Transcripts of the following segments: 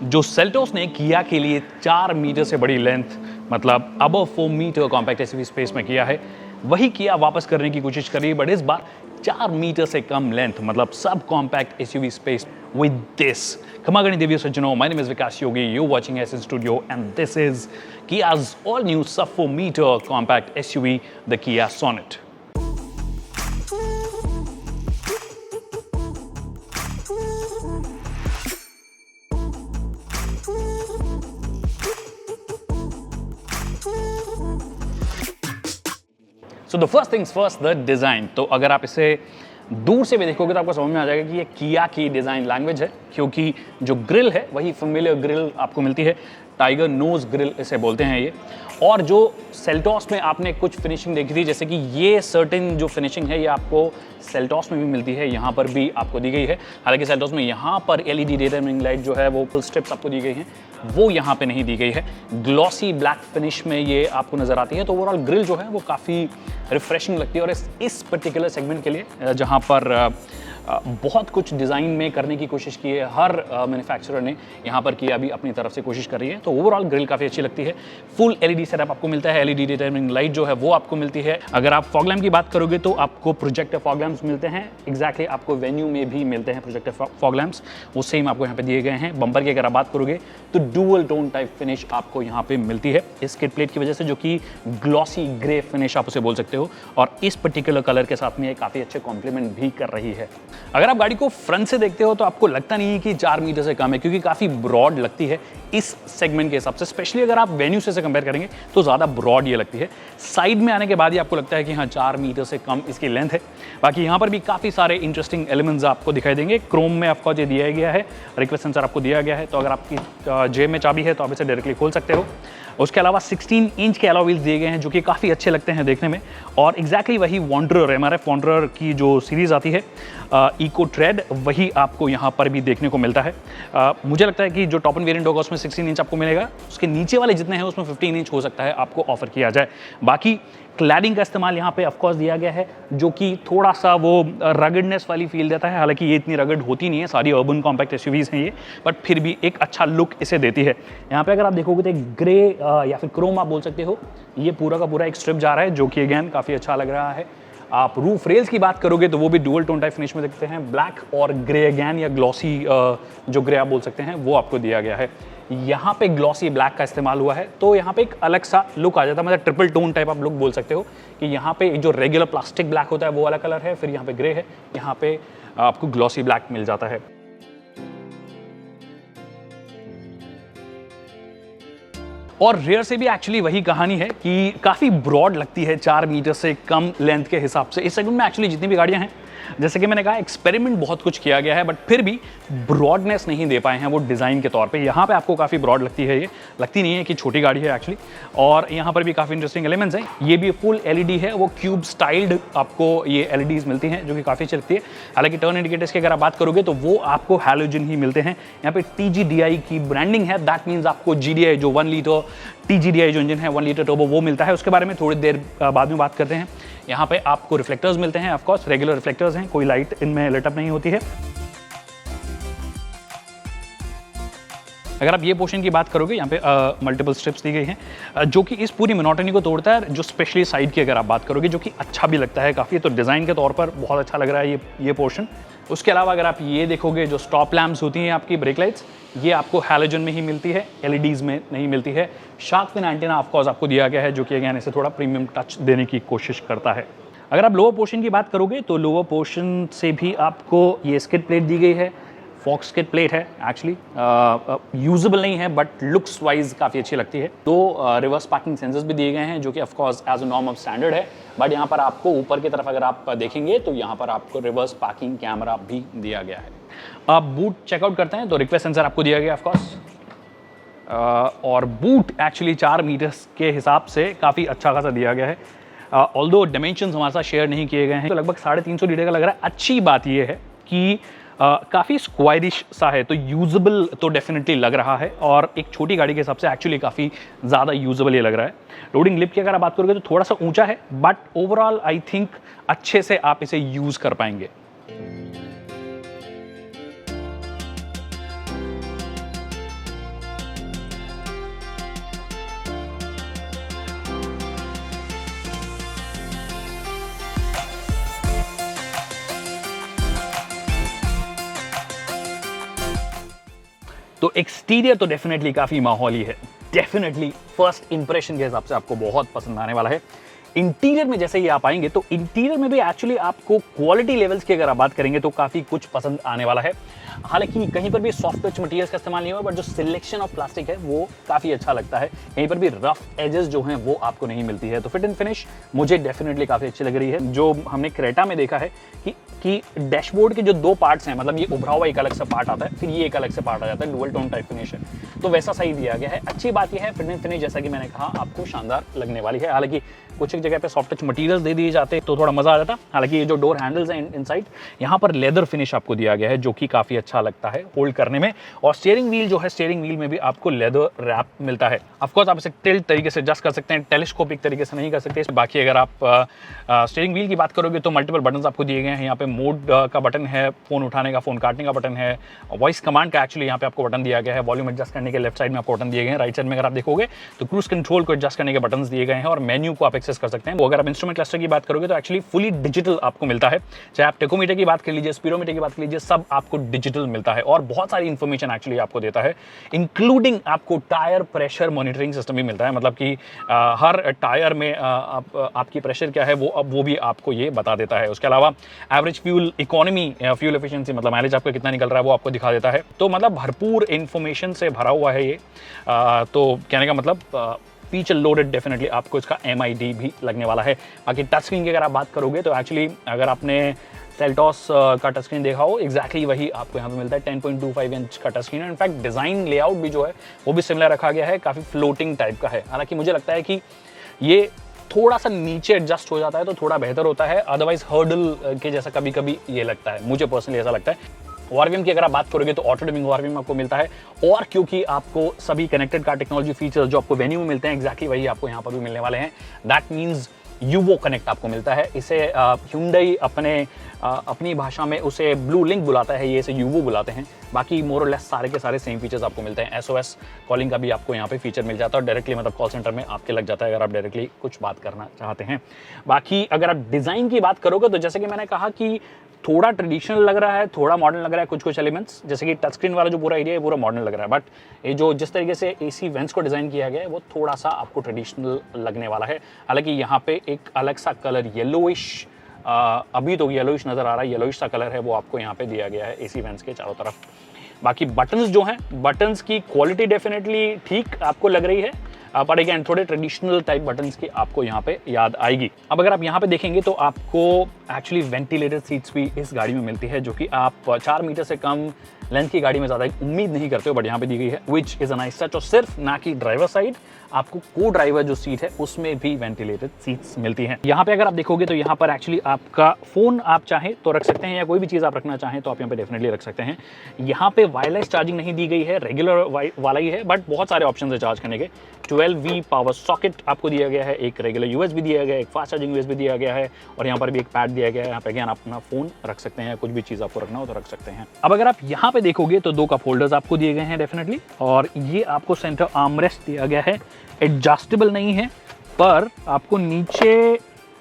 जो सेल्टोस ने किया के लिए 4 मीटर से बड़ी लेंथ, मतलब above 4 metre compact SUV space में किया है, वही किया वापस करने की कोशिश करी, बट इस बार 4 मीटर से कम लेंथ, मतलब sub compact SUV space with this. Kamagani Devi Sajjano, my name is Vikas Yogi, you're watching S in Studio, and this is Kia's all-new sub 4 meter compact SUV, the Kia Sonet. So the first things first, the design. तो अगर आप इसे दूर से भी देखोगे तो आपको समझ में आ जाएगा कि ये किया की डिज़ाइन लैंग्वेज है, क्योंकि जो ग्रिल है वही फेमिलियर ग्रिल आपको मिलती है, टाइगर नोज ग्रिल इसे बोलते हैं ये। और जो सेल्टॉस में आपने कुछ फिनिशिंग देखी थी, जैसे कि ये सर्टेन जो फिनिशिंग है ये आपको सेल्टॉस में भी मिलती है, यहाँ पर भी आपको दी गई है। हालांकि सेल्टॉस में यहाँ पर एलईडी डे टाइमिंग लाइट जो है वो फुल स्ट्रिप्स आपको दी गई हैं, वो यहाँ पे नहीं दी गई है। ग्लॉसी ब्लैक फिनिश में ये आपको नज़र आती है। तो ओवरऑल ग्रिल जो है वो काफ़ी रिफ्रेशिंग लगती है। और इस पर्टिकुलर सेगमेंट के लिए जहाँ पर बहुत कुछ डिज़ाइन में करने की कोशिश की है, हर मैन्युफैक्चरर ने यहाँ पर किया भी अपनी तरफ से कोशिश कर रही है। तो ओवरऑल ग्रिल काफ़ी अच्छी लगती है। फुल एलईडी सेटअप आपको मिलता है, एलईडी डे टाइमिंग लाइट जो है वो आपको मिलती है। अगर आप फॉग लैम्प की बात करोगे तो आपको प्रोजेक्टर फॉग लैम्प्स मिलते हैं, एग्जैक्टली आपको वेन्यू में भी मिलते हैं प्रोजेक्टर फॉग लैम्प्स, वो सेम आपको यहाँ पे दिए गए हैं। बम्पर की अगर आप बात करोगे तो डुअल टोन टाइप फिनिश आपको यहाँ पे मिलती है इस किट प्लेट की वजह से, जो कि ग्लॉसी ग्रे फिनिश आप उसे बोल सकते हो, और इस पर्टिकुलर कलर के साथ में ये काफ़ी अच्छे कॉम्प्लीमेंट भी कर रही है। अगर आप गाड़ी को फ्रंट से देखते हो तो आपको लगता नहीं है कि 4 मीटर से कम है, क्योंकि काफ़ी ब्रॉड लगती है इस सेगमेंट के हिसाब से। स्पेशली अगर आप वेन्यू से कंपेयर करेंगे तो ज़्यादा ब्रॉड ये लगती है। साइड में आने के बाद ही आपको लगता है कि हाँ 4 मीटर से कम इसकी लेंथ है। बाकी यहाँ पर भी काफ़ी सारे इंटरेस्टिंग एलिमेंट्स आपको दिखाई देंगे। क्रोम में आपको ये दिया गया है, रिक्वेस्ट सेंसर आपको दिया गया है, तो अगर आपकी जेब में चाबी है तो आप इसे डायरेक्टली खोल सकते हो। उसके अलावा 16 इंच के अलॉय व्हील्स दिए गए हैं, जो कि काफ़ी अच्छे लगते हैं देखने में, और एग्जैक्टली वही वॉन्डरर एमआरएफ वॉन्डरर की जो सीरीज़ आती है इको ट्रेड, वही आपको यहाँ पर भी देखने को मिलता है। मुझे लगता है कि जो टॉप एंड वेरिएंट होगा उसमें 16 इंच आपको मिलेगा, उसके नीचे वाले जितने हैं उसमें 15 इंच हो सकता है आपको ऑफर किया जाए। बाकी क्लैडिंग का इस्तेमाल यहाँ पे ऑफकोर्स दिया गया है, जो कि थोड़ा सा वो रगडनेस वाली फील देता है। हालांकि ये इतनी रगड होती नहीं है, सारी अर्बन कॉम्पैक्ट एसयूवीज हैं ये, बट फिर भी एक अच्छा लुक इसे देती है। यहाँ पे अगर आप देखोगे तो एक ग्रे या फिर क्रोम आप बोल सकते हो, ये पूरा का पूरा एक स्ट्रिप जा रहा है, जो कि अगेन काफ़ी अच्छा लग रहा है। आप रूफ रेल्स की बात करोगे तो वो भी डुअल टोन टाइप फिनिश में देखते हैं, ब्लैक और ग्रे अगेन, या ग्लॉसी जो ग्रे आप बोल सकते हैं वो आपको दिया गया है। यहाँ पे ग्लॉसी ब्लैक का इस्तेमाल हुआ है, तो यहाँ पे एक अलग सा लुक आ जाता है, मतलब ट्रिपल टोन टाइप आप लुक बोल सकते हो कि यहाँ पे जो रेगुलर प्लास्टिक ब्लैक होता है वो वाला कलर है, फिर यहाँ पे ग्रे है, यहाँ पे आपको ग्लॉसी ब्लैक मिल जाता है। और रेयर से भी एक्चुअली वही कहानी है कि काफ़ी ब्रॉड लगती है 4 मीटर से कम लेंथ के हिसाब से। इस सेगमेंट में एक्चुअली जितनी भी गाड़ियां हैं, जैसे कि मैंने कहा एक्सपेरिमेंट बहुत कुछ किया गया है, बट फिर भी ब्रॉडनेस नहीं दे पाए हैं वो डिज़ाइन के तौर पे। यहाँ पे आपको काफ़ी ब्रॉड लगती है, ये लगती नहीं है कि छोटी गाड़ी है एक्चुअली। और यहाँ पर भी काफ़ी इंटरेस्टिंग एलिमेंट्स हैं। ये भी फुल एलईडी है, वो क्यूब स्टाइल्ड आपको ये एलईडीज मिलती हैं, जो कि काफ़ी अच्छी लगती है। हालांकि टर्न इंडिकेटर्स की अगर आप बात करोगे तो वो आपको हैलोजन ही मिलते हैं। यहाँ पे TGDI की ब्रांडिंग है, दैट मीन्स आपको GDI जो 1 लीटर TGDI जो इंजन है 1 लीटर टर्बो वो मिलता है। उसके बारे में थोड़ी देर बाद में बात करते हैं। यहाँ पे आपको रिफ्लेक्टर्स मिलते हैं, ऑफ कोर्स रेगुलर रिफ्लेक्टर्स हैं, कोई लाइट इनमें लिटअप नहीं होती है। अगर आप ये पोर्शन की बात करोगे, यहाँ पे मल्टीपल स्ट्रिप्स दी गई हैं, जो कि इस पूरी मोनोटनी को तोड़ता है। जो स्पेशली साइड की अगर आप बात करोगे, जो कि अच्छा भी लगता है काफ़ी, तो डिज़ाइन के तौर पर बहुत अच्छा लग रहा है ये पोर्शन। उसके अलावा अगर आप ये देखोगे, जो स्टॉप लैम्प्स होती हैं आपकी ब्रेक लाइट्स, ये आपको हैलोजन में ही मिलती है, एलईडीज़ में नहीं मिलती है। Shark fin antenna of course आपको दिया गया है, जो कि अगेन इसे थोड़ा प्रीमियम टच देने की कोशिश करता है। अगर आप लोअर पोर्शन की बात करोगे तो लोअर पोर्शन से भी आपको ये स्किड प्लेट दी गई है, फॉक्स किट प्लेट है एक्चुअली, यूजेबल नहीं है बट लुक्स वाइज काफ़ी अच्छी लगती है। दो रिवर्स पार्किंग सेंसर्स भी दिए गए हैं, जो कि of course as a norm of standard है, बट यहाँ पर आपको ऊपर की तरफ अगर आप देखेंगे तो यहाँ पर आपको रिवर्स पार्किंग कैमरा भी दिया गया है। आप बूट चेकआउट करते हैं तो रिक्वेस्ट सेंसर आपको दिया गया ऑफ कोर्स, और बूट एक्चुअली 4 मीटर्स के हिसाब से काफ़ी अच्छा खासा दिया गया है। ऑल्दो डायमेंशंस हमारे साथ शेयर नहीं किए गए हैं, तो लगभग 350 लीटर का लग रहा है। अच्छी बात यह है कि काफ़ी स्क्वायरिश सा है, तो यूजेबल तो डेफिनेटली लग रहा है, और एक छोटी गाड़ी के हिसाब से एक्चुअली काफ़ी ज़्यादा यूजेबल ये लग रहा है। लोडिंग लिप की अगर आप बात करोगे तो थोड़ा सा ऊंचा है, बट ओवरऑल आई थिंक अच्छे से आप इसे यूज़ कर पाएंगे। तो एक्सटीरियर तो डेफिनेटली काफ़ी माहौली है, डेफिनेटली फर्स्ट इंप्रेशन के हिसाब से आपको बहुत पसंद आने वाला है। इंटीरियर में जैसे ही आप आएंगे तो इंटीरियर में भी एक्चुअली आपको क्वालिटी लेवल्स की अगर आप बात करेंगे तो काफ़ी कुछ पसंद आने वाला है। हालांकि कहीं पर भी सॉफ्ट टच मटेरियल्स का इस्तेमाल नहीं हुआ, बट जो सिलेक्शन ऑफ प्लास्टिक है वो काफ़ी अच्छा लगता है। कहीं पर भी रफ एजेस जो हैं वो आपको नहीं मिलती है। तो फिट एंड फिनिश मुझे डेफिनेटली काफ़ी अच्छी लग रही है। जो हमने क्रेटा में देखा है कि डैशबोर्ड के जो दो पार्ट्स हैं, मतलब ये उभरा हुआ एक अलग से पार्ट आता है, फिर ये एक अलग से पार्ट आ जाता है, डुअल टोन टाइप फिनिश है, तो वैसा सही दिया गया है। अच्छी बात यह है फिट एंड फिनिश जैसा कि मैंने कहा आपको शानदार लगने वाली है। हालांकि कुछ एक जगह पे सॉफ्ट टच मटेरियल्स दे दिए जाते तो थोड़ा मजा आ जाता। हालांकि ये जो डोर हैंडल्स हैं इनसाइड, यहाँ पर लेदर फिनिश आपको दिया गया है जो कि काफी अच्छा लगता है होल्ड करने में। और स्टीयरिंग व्हील जो है, स्टीयरिंग व्हील में भी आपको लेदर रैप मिलता है। ऑफकोर्स आप इसे टिल्ट तरीके से एडजस्ट कर सकते हैं, टेलीस्कोपिक तरीके से नहीं कर सकते। बाकी अगर आप स्टीयरिंग व्हील की बात करोगे तो मल्टीपल बटन आपको दिए गए हैं। यहाँ पे मोड का बटन है, फोन उठाने का, फोन काटने का बटन है, वॉइस कमांड का एक्चुअली यहाँ पे आपको बटन दिया गया है। वॉल्यूम एडजस्ट करने के लेफ्ट साइड में आपको बटन दिए गए हैं। राइट साइड में अगर आप देखोगे तो क्रूज कंट्रोल को एडजस्ट करने के बटन दिए गए हैं और मेन्यू को आप एक्सेस कर सकते हैं। वो अगर आप इंस्ट्रूमेंट क्लस्टर की बात करोगे तो एक्चुअली फुली डिजिटल आपको मिलता है। चाहे आप टेकोमीटर की बात कर लीजिए, स्पीडोमीटर की बात कर लीजिए, सब आपको डिजिटल मिलता है और बहुत सारी इंफॉर्मेशन एक्चुअली आपको देता है, इंक्लूडिंग आपको टायर प्रेशर मॉनिटरिंग सिस्टम भी मिलता है। मतलब कि हर टायर में आपकी प्रेशर क्या है वो भी आपको ये बता देता है। उसके अलावा average fuel economy, fuel efficiency, मतलब माइलेज आपका कितना निकल रहा है वो आपको दिखा देता है। तो मतलब भरपूर इंफॉर्मेशन से भरा हुआ है ये। तो कहने का मतलब फीचर लोडेड डेफिनेटली आपको इसका MID भी लगने वाला है। बाकी टच स्क्रीन की अगर आप बात करोगे तो एक्चुअली अगर आपने सेल्टॉस का टच स्क्रीन देखा हो, एग्जैक्टली वही आपको यहाँ पे मिलता है। 10.25 इंच का टच स्क्रीन है। इनफैक्ट डिज़ाइन लेआउट भी जो है वो भी सिमिलर रखा गया है, काफ़ी फ्लोटिंग टाइप का है। हालांकि मुझे लगता है कि ये थोड़ा सा नीचे एडजस्ट हो जाता है तो थोड़ा बेहतर होता है, अदरवाइज हर्डल के जैसा कभी कभी ये लगता है, मुझे पर्सनली ऐसा लगता है। ORVM की अगर आप बात करोगे तो ऑटो डिमिंग ORVM आपको मिलता है, और क्योंकि आपको सभी कनेक्टेड कार टेक्नोलॉजी फीचर्स जो आपको वेन्यू में मिलते हैं एग्जैक्टली वही आपको यहाँ पर भी मिलने वाले हैं। दैट मीन्स यूवो कनेक्ट आपको मिलता है। इसे Hyundai अपनी भाषा में उसे ब्लू लिंक बुलाता है, ये इसे यूवो बुलाते हैं। बाकी मोर और लेस सारे के सारे सेम फीचर्स आपको मिलते हैं। SOS कॉलिंग का भी आपको यहाँ पे फीचर मिल जाता है और डायरेक्टली मतलब कॉल सेंटर में आपके लग जाता है अगर आप डायरेक्टली कुछ बात करना चाहते हैं। बाकी अगर आप डिज़ाइन की बात करोगे तो जैसे कि मैंने कहा कि थोड़ा ट्रेडिशनल लग रहा है, थोड़ा मॉडर्न लग रहा है। कुछ एलिमेंट्स जैसे कि टच स्क्रीन वाला जो पूरा एरिया है पूरा मॉडर्न लग रहा है, बट ये जो जिस तरीके से AC वेंट्स को डिज़ाइन किया गया है वो थोड़ा सा आपको ट्रेडिशनल लगने वाला है। हालांकि यहाँ पे एक अलग सा कलर येलोइश, अभी तो येलोइश नज़र आ रहा है, येलोइश सा कलर है वो आपको यहाँ पे दिया गया है AC वेंट्स के चारों तरफ। बाकी बटन्स जो हैं, बटन्स की क्वालिटी डेफिनेटली ठीक आपको लग रही है, पर अगेन थोड़े ट्रेडिशनल टाइप बटन्स की आपको यहाँ पे याद आएगी। अब अगर आप यहाँ पे देखेंगे तो आपको एक्चुअली वेंटिलेटेड सीट्स भी इस गाड़ी में मिलती है, जो कि आप 4 मीटर से कम लेंथ की गाड़ी में ज़्यादा उम्मीद नहीं करते हो, बट यहाँ पे दी गई है, which is a nice touch. और सिर्फ ना कि ड्राइवर साइड, आपको को ड्राइवर जो सीट है उसमें भी वेंटिलेटेड सीट्स मिलती हैं। यहाँ पे अगर आप देखोगे तो यहाँ पर एक्चुअली आपका फ़ोन आप चाहें तो रख सकते हैं, या कोई भी चीज़ आप रखना चाहें तो आप यहाँ पे डेफिनेटली रख सकते हैं। यहाँ पे वायरलेस चार्जिंग नहीं दी गई है, रेगुलर वाला ही है, बट बहुत सारे ऑप्शन है चार्ज करने के। 12V पावर सॉकेट आपको दिया गया है, एक रेगुलर USB दिया गया है, एक फास्ट चार्जिंग USB दिया गया है, और यहाँ पर भी एक पैड दिया गया है। यहाँ पे अगेन आप अपना फ़ोन रख सकते हैं, कुछ भी चीज़ आपको रखना हो तो रख सकते हैं। अब अगर आप यहाँ पे देखोगे तो 2 कप होल्डर्स आपको दिए गए हैं डेफिनेटली, और ये आपको सेंटर आर्मरेस्ट दिया गया है। एडजस्टेबल नहीं है, पर आपको नीचे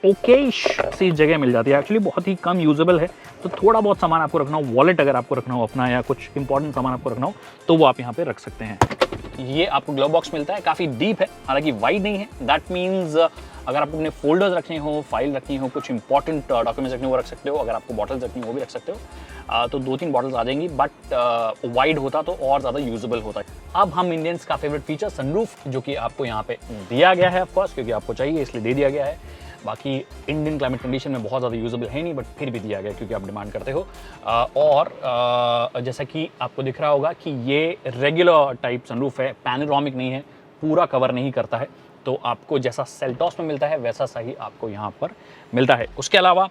ओकेश सी जगह मिल जाती है। एक्चुअली बहुत ही कम यूजेबल है, तो थोड़ा बहुत सामान आपको रखना हो, वॉलेट अगर आपको रखना हो अपना, या कुछ इंपॉर्टेंट सामान आपको रखना हो तो वो आप यहाँ पे रख सकते हैं। ये आपको ग्लव बॉक्स मिलता है, काफ़ी डीप है, हालांकि वाइड नहीं है। दैट मीन्स अगर आपको अपने फोल्डर्स रखने हो, फाइल रखनी हो, कुछ इंपॉर्टेंट डॉक्यूमेंट्स रखने हो वो रख सकते हो। अगर आपको बॉटल्स रखनी हो वो भी रख सकते हो। तो 2-3 बॉटल्स आ जाएंगी, बट वाइड होता तो और ज़्यादा यूजेबल होता है। अब हम इंडियंस का फेवरेट फीचर सनरूफ, जो कि आपको यहाँ पे दिया गया है, ऑफकोर्स क्योंकि आपको चाहिए इसलिए दे दिया गया है। बाकी इंडियन क्लाइमेट कंडीशन में बहुत ज़्यादा यूजेबल है नहीं, बट फिर भी दिया गया क्योंकि आप डिमांड करते हो। और जैसा कि आपको दिख रहा होगा कि ये रेगुलर टाइप सनरूफ है, पैनोरामिक नहीं है, पूरा कवर नहीं करता है। तो आपको जैसा सेल्टॉस में मिलता है वैसा सही आपको यहाँ पर मिलता है। उसके अलावा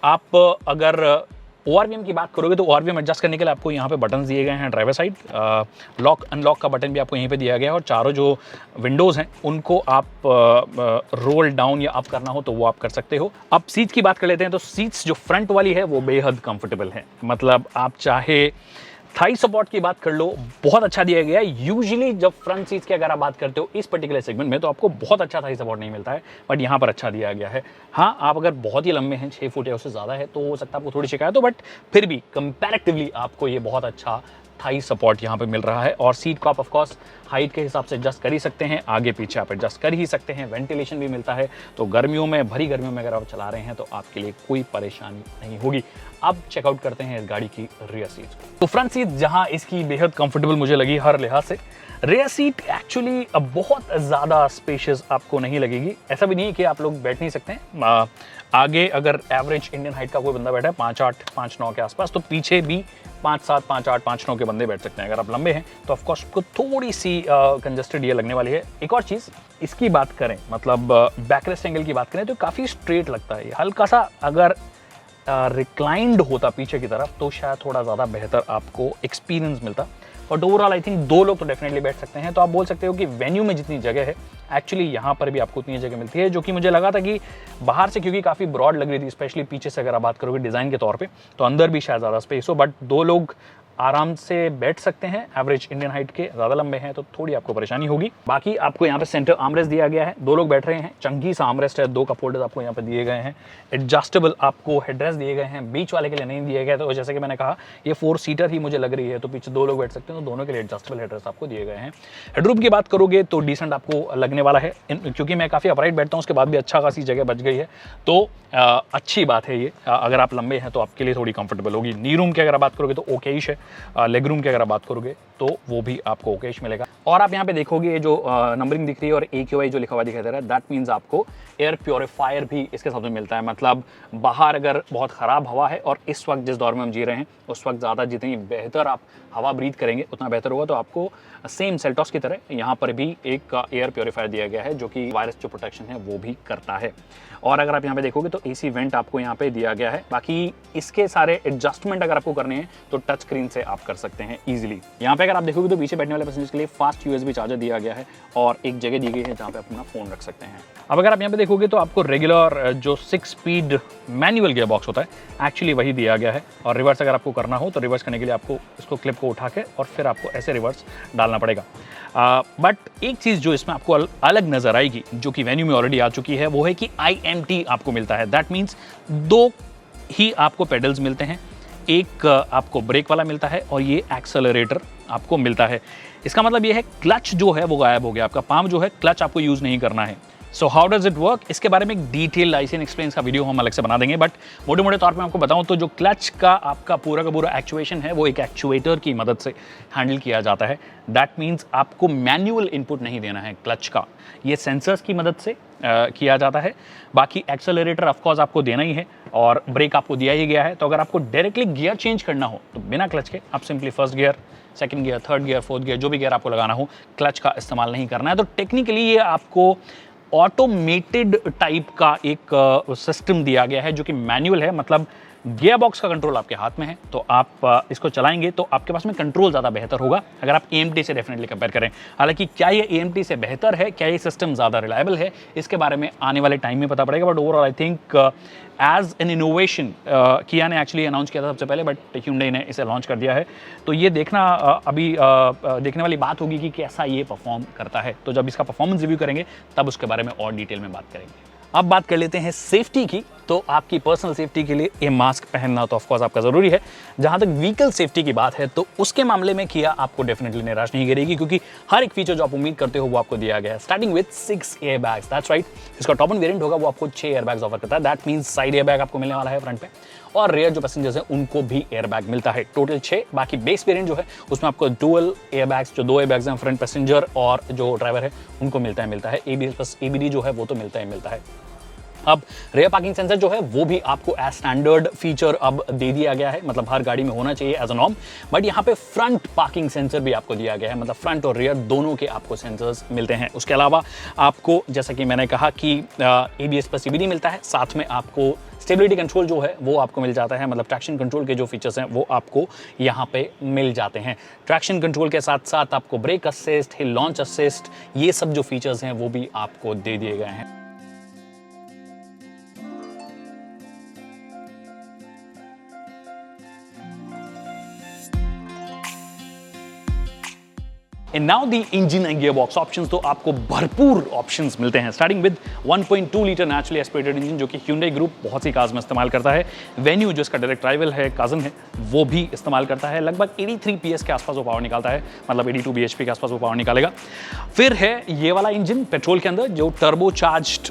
आप अगर ORVM की बात करोगे तो ORVM एडजस्ट करने के लिए आपको यहाँ पे बटन दिए गए हैं। ड्राइवर साइड लॉक अनलॉक का बटन भी आपको यहीं पे दिया गया है, और चारों जो विंडोज़ हैं उनको आप रोल डाउन या अप करना हो तो वो आप कर सकते हो। अब सीट्स की बात कर लेते हैं, तो सीट्स जो फ्रंट वाली है वो बेहद कंफर्टेबल है। मतलब आप चाहे थाई सपोर्ट की बात कर लो, बहुत अच्छा दिया गया है। यूजुअली जब फ्रंट सीट्स की अगर आप बात करते हो इस पर्टिकुलर सेगमेंट में तो आपको बहुत अच्छा थाई सपोर्ट नहीं मिलता है, बट यहाँ पर अच्छा दिया गया है। हाँ, आप अगर बहुत ही लंबे हैं, 6 फुट या उससे ज़्यादा है, तो हो सकता है आपको थोड़ी शिकायत हो, बट फिर भी कंपैरेटिवली आपको ये बहुत अच्छा थाई सपोर्ट यहाँ पे मिल रहा है और सीट को आप ऑफकोर्स हाइट के हिसाब से एडजस्ट कर ही सकते हैं, आगे पीछे आप एडजस्ट कर ही सकते हैं, वेंटिलेशन भी मिलता है। तो गर्मियों में, भरी गर्मियों में अगर आप चला रहे हैं तो आपके लिए कोई परेशानी नहीं होगी। अब चेकआउट करते हैं इस गाड़ी की रियर सीट। तो फ्रंट सीट जहां इसकी बेहद कंफर्टेबल मुझे लगी हर लिहाज से, रेयर सीट एक्चुअली बहुत ज़्यादा स्पेशियस आपको नहीं लगेगी। ऐसा भी नहीं है कि आप लोग बैठ नहीं सकते हैं। आगे अगर एवरेज इंडियन हाइट का कोई बंदा बैठा है 5'8", 5'9" के आसपास, तो पीछे भी 5'7", 5'8", 5'9" के बंदे बैठ सकते हैं। अगर आप लंबे हैं तो ऑफकोर्स आपको थोड़ी सी कंजस्टेड ये लगने वाली है। एक और चीज़ इसकी बात करें, मतलब बैकरेस्ट एंगल की बात करें तो काफ़ी स्ट्रेट लगता है। हल्का सा अगर रिक्लाइंड होता पीछे की तरफ तो शायद थोड़ा ज़्यादा बेहतर आपको एक्सपीरियंस मिलता। बट ओवरऑल आई थिंक 2 लोग तो डेफिनेटली बैठ सकते हैं। तो आप बोल सकते हो कि वेन्यू में जितनी जगह है एक्चुअली यहाँ पर भी आपको उतनी जगह मिलती है, जो कि मुझे लगा था कि बाहर से क्योंकि काफ़ी ब्रॉड लग रही थी, स्पेशली पीछे से अगर आप बात करोगे डिज़ाइन के तौर पे, तो अंदर भी शायद ज़्यादा स्पेस हो। बट 2 लोग आराम से बैठ सकते हैं। एवरेज इंडियन हाइट के, ज़्यादा लंबे हैं तो थोड़ी आपको परेशानी होगी। बाकी आपको यहाँ पे सेंटर आर्मरेस्ट दिया गया है, 2 लोग बैठ रहे हैं, चंगी सा आर्मरेस्ट है, 2 कप होल्डर्स आपको यहाँ पे दिए गए हैं, एडजस्टेबल आपको हेडरेस्ट दिए गए हैं, बीच वाले के लिए नहीं दिए गए। तो जैसे कि मैंने कहा ये 4 सीटर ही मुझे लग रही है, तो पीछे 2 लोग बैठ सकते हैं, तो दोनों के लिए एडजस्टेबल हेडरेस्ट आपको दिए गए हैं। हेडरूम की बात करोगे तो डिसेंट आपको लगने वाला है, क्योंकि मैं काफ़ी अपराइट बैठता हूँ, उसके बाद भी अच्छा खासी जगह बच गई है, तो अच्छी बात है ये। अगर आप लंबे हैं तो आपके लिए थोड़ी कंफर्टेबल होगी। नी रूम की अगर आप बात करोगे तो ओकेश है, लेग रूम की अगर आप बात करोगे तो वो भी आपको ओकेश मिलेगा। और आप यहाँ पे देखोगे ये जो नंबरिंग दिख रही है और AQI जो लिखा हुआ दिखाई दे रहा है, दैट मीन्स आपको एयर प्योरीफायर भी इसके साथ में मिलता है। मतलब बाहर अगर बहुत ख़राब हवा है और इस वक्त जिस दौर में हम जी रहे हैं उस वक्त ज़्यादा जितनी बेहतर आप हवा ब्रीथ करेंगे उतना बेहतर होगा। तो आपको सेम सेल्टॉस की तरह यहाँ पर भी एक एयर प्योरीफायर दिया गया है, जो कि वायरस जो प्रोटेक्शन है वो भी करता है। और अगर आप यहाँ पे देखोगे तो AC वेंट आपको यहाँ पे दिया गया है। बाकी इसके सारे एडजस्टमेंट अगर आपको करने हैं तो टच स्क्रीन से आप कर सकते हैं इजीली। यहाँ पे अगर आप देखोगे तो पीछे बैठने वाले पैसेंजर्स के लिए फास्ट USB चार्जर दिया गया है और एक जगह दी गई है जहाँ पे आप अपना फोन रख सकते हैं। अब अगर आप यहाँ पे देखोगे तो आपको रेगुलर जो 6 स्पीड मैनुअल गियर बॉक्स होता है एक्चुअली वही दिया गया है। और रिवर्स अगर आपको करना हो तो रिवर्स करने के लिए आपको इसको क्लिप को उठा के और फिर आपको ऐसे रिवर्स डालना पड़ेगा। बट एक चीज़ जो इसमें आपको अलग नज़र आएगी, जो कि वेन्यू में ऑलरेडी आ चुकी है, वो है कि IMT आपको मिलता है। दैट मीन्स 2 ही आपको पेडल्स मिलते हैं, एक आपको ब्रेक वाला मिलता है और ये एक्सेलरेटर आपको मिलता है। इसका मतलब ये है क्लच जो है वो गायब हो गया, आपका पाम जो है क्लच आपको यूज़ नहीं करना है। So how does it work, इसके बारे में एक डिटेल लाइसेंस एक्सप्लेन का वीडियो हम अलग से बना देंगे। बट मोटे मोटे तौर पे आपको बताऊं तो जो क्लच का आपका पूरा का पूरा एक्चुएशन है वो एक एक्चुएटर की मदद से हैंडल किया जाता है। दैट मीन्स आपको मैनुअल इनपुट नहीं देना है क्लच का, ये सेंसर्स की मदद से किया जाता है। बाकी एक्सेलरेटर ऑफकोर्स आपको देना ही है और ब्रेक आपको दिया ही गया है। तो अगर आपको डायरेक्टली गियर चेंज करना हो तो बिना क्लच के आप simply first gear, second gear, third gear, fourth gear, जो भी गियर आपको लगाना हो, क्लच का इस्तेमाल नहीं करना है। तो टेक्निकली ये आपको ऑटोमेटेड टाइप का एक सिस्टम दिया गया है, जो कि मैनुअल है। मतलब गियर बॉक्स का कंट्रोल आपके हाथ में है, तो आप इसको चलाएंगे तो आपके पास में कंट्रोल ज़्यादा बेहतर होगा अगर आप AMT से डेफिनेटली कंपेयर करें। हालांकि क्या ये AMT से बेहतर है, क्या ये सिस्टम ज़्यादा रिलायबल है, इसके बारे में आने वाले टाइम में पता पड़ेगा। But overall I think as an innovation Kia ने एक्चुअली अनाउंस किया था सबसे पहले, बट Hyundai ने इसे लॉन्च कर दिया है। तो ये देखना अभी देखने वाली बात होगी कि कैसा ये परफॉर्म करता है। तो जब इसका परफॉर्मेंस रिव्यू करेंगे तब उसके बारे में और डिटेल में बात करेंगे। अब बात कर लेते हैं सेफ्टी की। तो आपकी पर्सनल सेफ्टी के लिए ये मास्क पहनना तो ऑफकोर्स आपका ज़रूरी है। जहाँ तक व्हीकल सेफ्टी की बात है तो उसके मामले में किया आपको डेफिनेटली निराश नहीं करेगी, क्योंकि हर एक फीचर जो आप उम्मीद करते हो वो आपको दिया गया है। Starting with 6 air bags, that's right. इसका टॉप एंड वेरिएंट होगा वो आपको 6 एयर बैग्स ऑफर करता है। That means side air bag आपको मिलने वाला है फ्रंट पे, और रेयर जो पैसेंजर्स हैं उनको भी एयर बैग मिलता है। टोटल 6। बाकी बेस वेरिएंट जो है उसमें आपको डुअल एयर बैग्स, जो 2 एयर बैग्स हैं फ्रंट पैसेंजर और जो ड्राइवर है उनको मिलता है। ABS प्लस ABD जो है वो तो मिलता है। अब रेयर पार्किंग सेंसर जो है वो भी आपको एज स्टैंडर्ड फीचर अब दे दिया गया है, मतलब हर गाड़ी में होना चाहिए एज अ नॉर्म। बट यहाँ पे फ्रंट पार्किंग सेंसर भी आपको दिया गया है, मतलब फ्रंट और रेयर दोनों के आपको सेंसर्स मिलते हैं। उसके अलावा आपको, जैसा कि मैंने कहा कि ABS प्लस ABD मिलता है, साथ में आपको स्टेबिलिटी कंट्रोल जो है वो आपको मिल जाता है। मतलब ट्रैक्शन कंट्रोल के जो फीचर्स हैं वो आपको यहाँ पे मिल जाते हैं। ट्रैक्शन कंट्रोल के साथ साथ आपको ब्रेक असिस्ट, हिल लॉन्च असिस्ट, ये सब जो फीचर्स हैं वो भी आपको दे दिए गए हैं। And now the engine and gear box options, तो आपको भरपूर ऑप्शंस मिलते हैं, starting with 1.2 litre naturally aspirated engine जो कि Hyundai ग्रुप बहुत सी कार्स में इस्तेमाल करता है। वेन्यू जो इसका डायरेक्ट राइवल है, कजन है, वो भी इस्तेमाल करता है। लगभग 83 PS के आसपास वो पावर निकालता है, मतलब 82 bhp के आसपास वो पावर निकालेगा। फिर है ये वाला इंजन पेट्रोल के अंदर जो टर्बो चार्ज्ड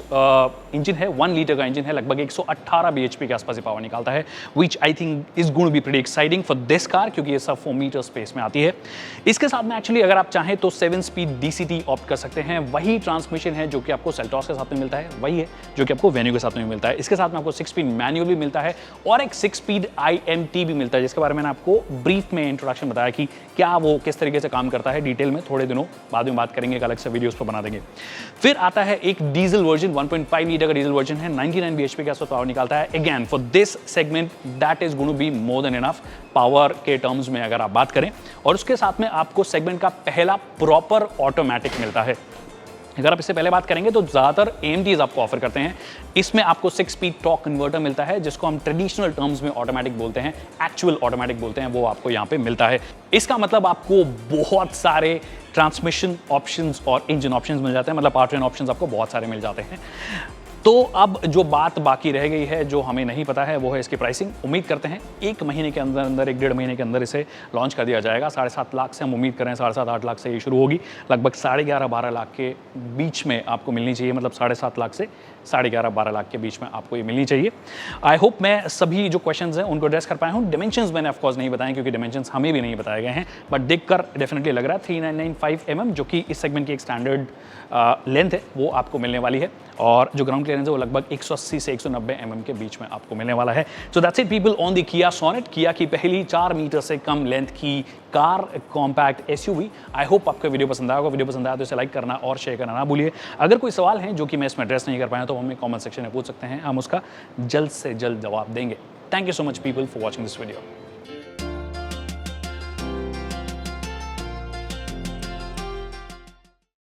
इंजन है, 1 लीटर का इंजन है, लगभग 118 bhp के आसपास ये पावर निकालता है, which I think is going to be pretty exciting for this car, क्योंकि ये सब 4 मीटर स्पेस में आती है। इसके साथ में एक्चुअली अगर आप चाहें तो 7 स्पीड DCT ऑप्ट कर सकते हैं। वही ट्रांसमिशन है जो कि आपको सेल्टॉस के साथ में मिलता है, वही है जो कि आपको वेन्यू के साथ में मिलता है। इसके साथ में आपको 6 स्पीड मैनुअल भी मिलता है और एक 6 स्पीड IMT भी मिलता है, जिसके बारे में मैंने आपको ब्रीफ में इंट्रोडक्शन बताया कि क्या वो किस तरीके से काम करता है। डिटेल में थोड़े दिनों बाद में बात करेंगे, एक अलग से वीडियोस पर बना देंगे। फिर आता है एक डीजल वर्जन, 1.5 लीटर का डीजल वर्जन है, 99 bhp के आसपास पावर निकालता है। Again for this segment that is going to be more than enough power के टर्म्स में अगर आप बात करें। और उसके साथ में आपको सेगमेंट का पहला प्रॉपर ऑटोमेटिक मिलता है। अगर आप इससे पहले बात करेंगे तो ज़्यादातर AMTs आपको ऑफर करते हैं। इसमें आपको 6 स्पीड टॉर्क कन्वर्टर मिलता है, जिसको हम ट्रेडिशनल टर्म्स में ऑटोमेटिक बोलते हैं, एक्चुअल ऑटोमेटिक बोलते हैं, वो आपको यहाँ पे मिलता है। इसका मतलब आपको बहुत सारे ट्रांसमिशन ऑप्शंस और इंजन ऑप्शंस मिल जाते हैं, मतलब पावर ट्रेन ऑप्शंस आपको बहुत सारे मिल जाते हैं। तो अब जो बात बाकी रह गई है, जो हमें नहीं पता है, वो है इसकी प्राइसिंग। उम्मीद करते हैं 1 महीने के अंदर 1 डेढ़ महीने के अंदर इसे लॉन्च कर दिया जाएगा। 7.5 लाख से हम उम्मीद कर रहे हैं, 7.5-8 लाख से ये शुरू होगी, लगभग 11.5-12 लाख के बीच में आपको मिलनी चाहिए, मतलब 7.5 लाख से 11.5-12 लाख के बीच में आपको ये मिलनी चाहिए। आई होप मैं सभी जो क्वेश्चंस हैं उनको एड्रेस कर पाया हूँ। डिमेंशंस मैंने ऑफकोर्स नहीं बताए, क्योंकि डिमेंशंस हमें भी नहीं बताए गए हैं, बट देखकर डेफिनेटली लग रहा है 3995 mm, जो कि इस सेगमेंट की एक स्टैंडर्ड लेंथ है, वो आपको मिलने वाली है। और जो ग्राउंड क्लियरेंस है वो लगभग 180 से 190 mm के बीच में आपको मिलने वाला है। So that's it people on the किया सोनेट, किया की पहली 4 मीटर से कम लेंथ की car compact SUV। I hope आपको वीडियो पसंद आया होगा। वीडियो पसंद आया तो इसे लाइक करना और शेयर करना ना भूलिए। अगर कोई सवाल है जो कि मैं इसमें एड्रेस नहीं कर पाया तो हमें कमेंट सेक्शन में पूछ सकते हैं, हम उसका जल्द से जल्द जवाब देंगे। Thank you so much people for watching this video.